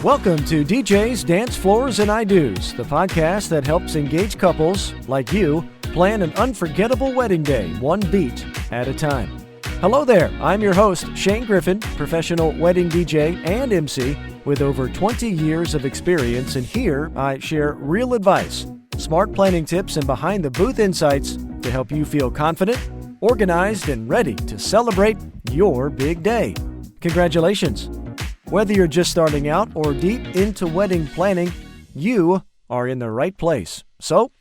Welcome to DJ's Dancefloors and I-Dos, the podcast that helps engaged couples like you plan an unforgettable wedding day, one beat at a time. Hello there, I'm your host, Shane Griffin, professional wedding DJ and MC with over 20 years of experience, and here I share real advice, smart planning tips, and behind-the-booth insights to help you feel confident, organized, and ready to celebrate your big day. Congratulations! Whether you're just starting out or deep into wedding planning, you are in the right place. So,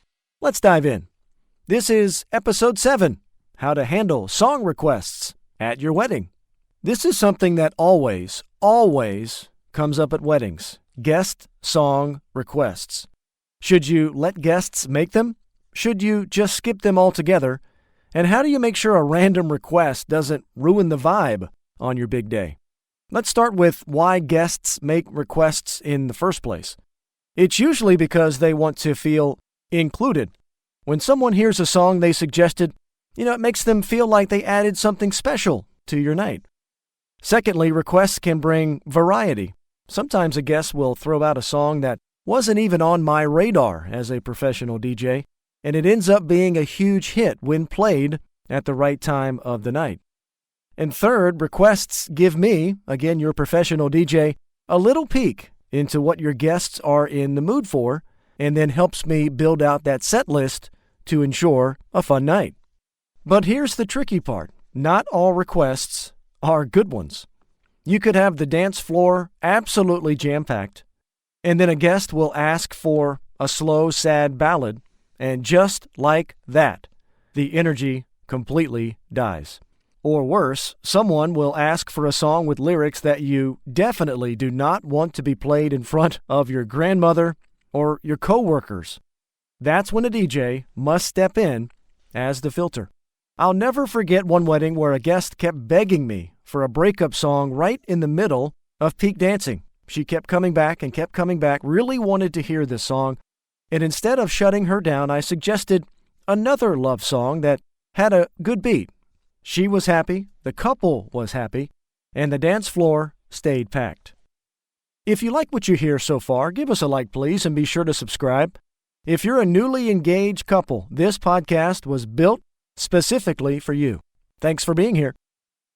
let's dive in. This is Episode 7, How to Handle Song Requests at Your Wedding. This is something that always comes up at weddings. Guest song requests. Should you let guests make them? Should you just skip them altogether? And how do you make sure a random request doesn't ruin the vibe on your big day? Let's start with why guests make requests in the first place. It's usually because they want to feel included. When someone hears a song they suggested, it makes them feel like they added something special to your night. Secondly, requests can bring variety. Sometimes a guest will throw out a song that wasn't even on my radar as a professional DJ, and it ends up being a huge hit when played at the right time of the night. And third, requests give me, again your professional DJ, a little peek into what your guests are in the mood for, and then helps me build out that set list to ensure a fun night. But here's the tricky part. Not all requests are good ones. You could have the dance floor absolutely jam-packed, and then a guest will ask for a slow, sad ballad, and just like that, the energy completely dies. Or worse, someone will ask for a song with lyrics that you definitely do not want to be played in front of your grandmother or your coworkers. That's when a DJ must step in as the filter. I'll never forget one wedding where a guest kept begging me for a breakup song right in the middle of peak dancing. She kept coming back, really wanted to hear this song, and instead of shutting her down, I suggested another love song that had a good beat. She was happy, the couple was happy, and the dance floor stayed packed. If you like what you hear so far, give us a like, please, and be sure to subscribe. If you're a newly engaged couple, this podcast was built specifically for you. Thanks for being here.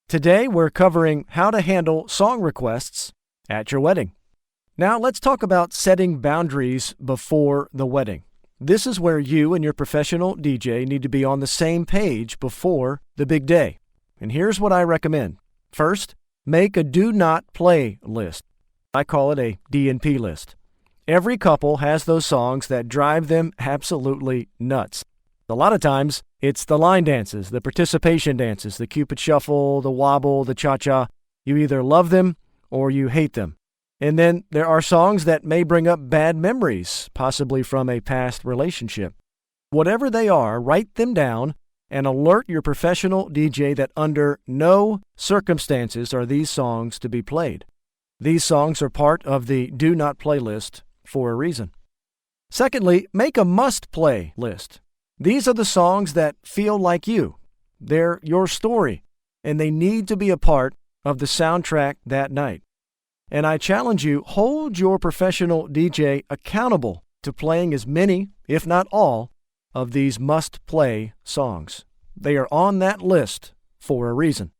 Today, we're covering how to handle song requests at your wedding. Now, let's talk about setting boundaries before the wedding. This is where you and your professional DJ need to be on the same page before the big day. And here's what I recommend. First, make a do not play list. I call it a D&P list. Every couple has those songs that drive them absolutely nuts. A lot of times, it's the line dances, the participation dances, the Cupid Shuffle, the wobble, the cha-cha. You either love them or you hate them. And then there are songs that may bring up bad memories, possibly from a past relationship. Whatever they are, write them down and alert your professional DJ that under no circumstances are these songs to be played. These songs are part of the do not play list for a reason. Secondly, make a must-play list. These are the songs that feel like you. They're your story, and they need to be a part of the soundtrack that night. And I challenge you, hold your professional DJ accountable to playing as many, if not all, of these must-play songs. They are on that list for a reason.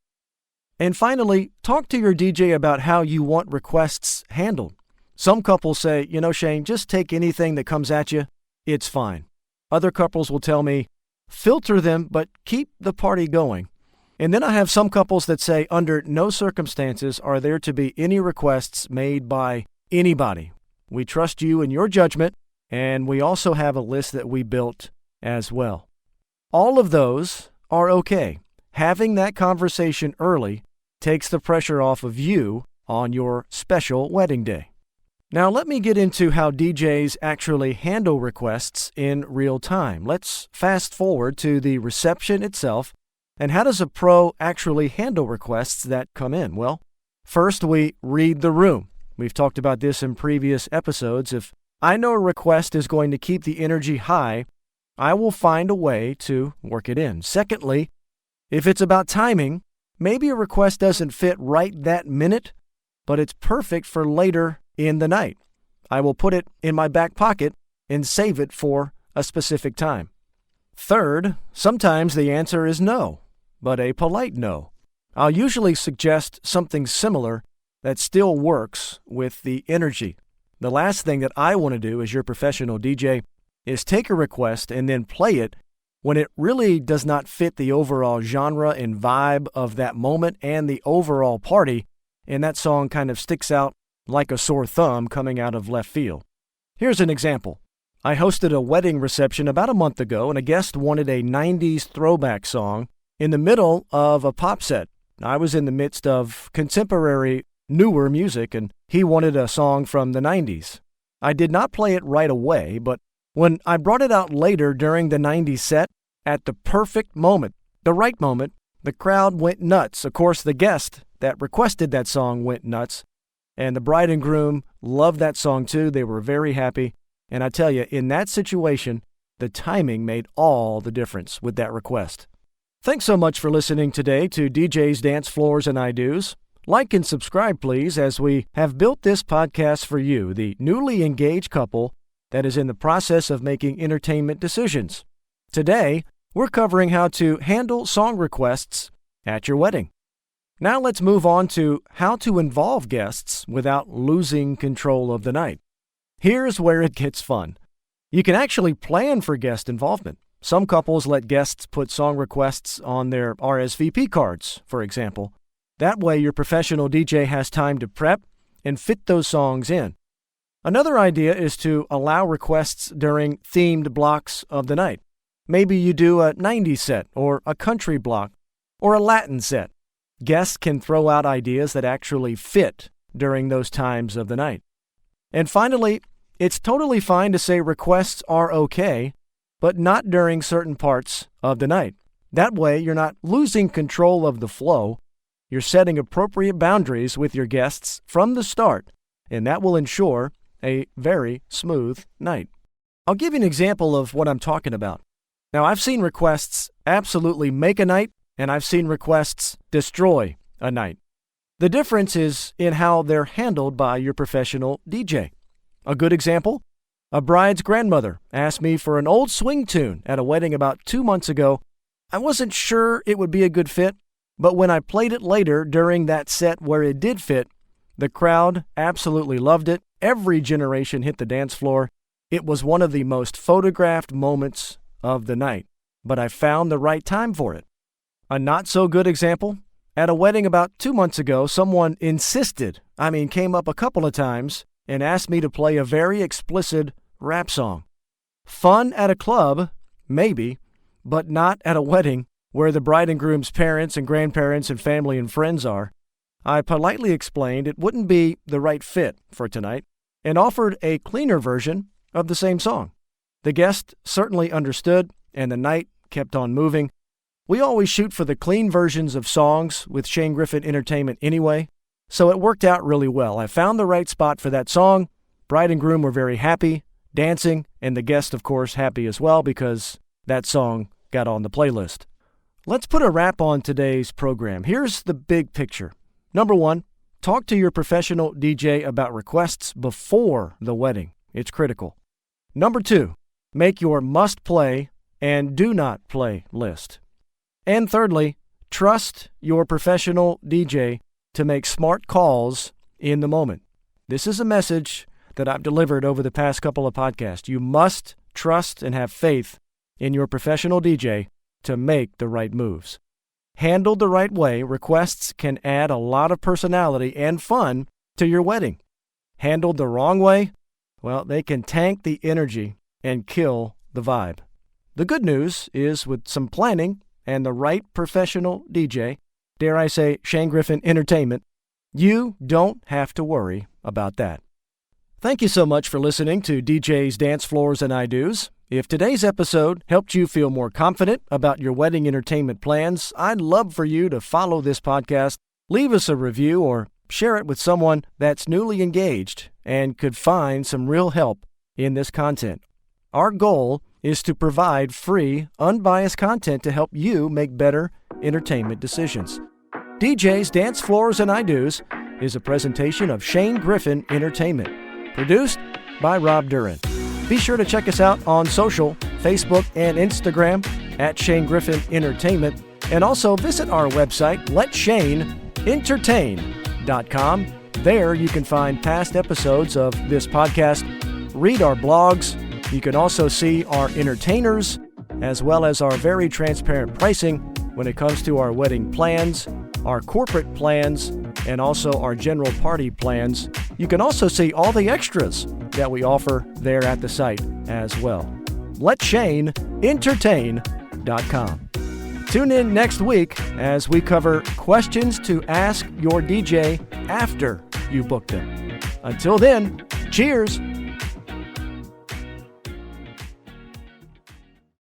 And finally, talk to your DJ about how you want requests handled. Some couples say, Shane, just take anything that comes at you. It's fine. Other couples will tell me, filter them, but keep the party going. And then I have some couples that say, under no circumstances are there to be any requests made by anybody. We trust you in your judgment, and we also have a list that we built as well. All of those are okay. Having that conversation early takes the pressure off of you on your special wedding day. Now let me get into how DJs actually handle requests in real time. Let's fast forward to the reception itself. And how does a pro actually handle requests that come in? Well, first we read the room. We've talked about this in previous episodes. If I know a request is going to keep the energy high, I will find a way to work it in. Secondly, if it's about timing, maybe a request doesn't fit right that minute, but it's perfect for later in the night. I will put it in my back pocket and save it for a specific time. Third, sometimes the answer is no, but a polite no. I'll usually suggest something similar that still works with the energy. The last thing that I want to do as your professional DJ is take a request and then play it when it really does not fit the overall genre and vibe of that moment and the overall party, and that song kind of sticks out like a sore thumb coming out of left field. Here's an example. I hosted a wedding reception about a month ago, and a guest wanted a 90s throwback song in the middle of a pop set. I was in the midst of contemporary, newer music, and he wanted a song from the 90s. I did not play it right away, but when I brought it out later during the 90s set, at the perfect moment, the right moment, the crowd went nuts. Of course, the guest that requested that song went nuts, and the bride and groom loved that song too. They were very happy. And I tell you, in that situation, the timing made all the difference with that request. Thanks so much for listening today to DJ's Dance Floors and I Do's. Like and subscribe, please, as we have built this podcast for you, the newly engaged couple that is in the process of making entertainment decisions. Today, we're covering how to handle song requests at your wedding. Now let's move on to how to involve guests without losing control of the night. Here's where it gets fun. You can actually plan for guest involvement. Some couples let guests put song requests on their RSVP cards, for example. That way your professional DJ has time to prep and fit those songs in. Another idea is to allow requests during themed blocks of the night. Maybe you do a 90s set or a country block or a Latin set. Guests can throw out ideas that actually fit during those times of the night. And finally, it's totally fine to say requests are okay, but not during certain parts of the night. That way, you're not losing control of the flow. You're setting appropriate boundaries with your guests from the start, and that will ensure a very smooth night. I'll give you an example of what I'm talking about. Now, I've seen requests absolutely make a night, and I've seen requests destroy a night. The difference is in how they're handled by your professional DJ. A good example, a bride's grandmother asked me for an old swing tune at a wedding about 2 months ago. I wasn't sure it would be a good fit, but when I played it later during that set where it did fit, the crowd absolutely loved it. Every generation hit the dance floor. It was one of the most photographed moments of the night, but I found the right time for it. A not-so-good example, at a wedding about 2 months ago, someone came up a couple of times and asked me to play a very explicit rap song. Fun at a club, maybe, but not at a wedding where the bride and groom's parents and grandparents and family and friends are. I politely explained it wouldn't be the right fit for tonight and offered a cleaner version of the same song. The guest certainly understood, and the night kept on moving. We always shoot for the clean versions of songs with Shane Griffin Entertainment anyway, so it worked out really well. I found the right spot for that song. Bride and groom were very happy, dancing, and the guest, of course, happy as well because that song got on the playlist. Let's put a wrap on today's program. Here's the big picture. Number 1, talk to your professional DJ about requests before the wedding. It's critical. Number 2, make your must-play and do-not-play list. And thirdly, trust your professional DJ to make smart calls in the moment. This is a message that I've delivered over the past couple of podcasts. You must trust and have faith in your professional DJ to make the right moves. Handled the right way, requests can add a lot of personality and fun to your wedding. Handled the wrong way, well, they can tank the energy and kill the vibe. The good news is with some planning and the right professional DJ, dare I say Shane Griffin Entertainment, you don't have to worry about that. Thank you so much for listening to DJ's Dance Floors and I Do's. If today's episode helped you feel more confident about your wedding entertainment plans, I'd love for you to follow this podcast, leave us a review, or share it with someone that's newly engaged and could find some real help in this content. Our goal is to provide free, unbiased content to help you make better entertainment decisions. DJ's Dance Floors and I Do's is a presentation of Shane Griffin Entertainment, produced by Rob Duran. Be sure to check us out on social, Facebook and Instagram at Shane Griffin Entertainment, and also visit our website, letshaneentertain.com. There you can find past episodes of this podcast, read our blogs. You can also see our entertainers, as well as our very transparent pricing when it comes to our wedding plans, our corporate plans, and also our general party plans. You can also see all the extras that we offer there at the site as well. letshaneentertain.com. Tune in next week as we cover questions to ask your DJ after you book them. Until then, cheers!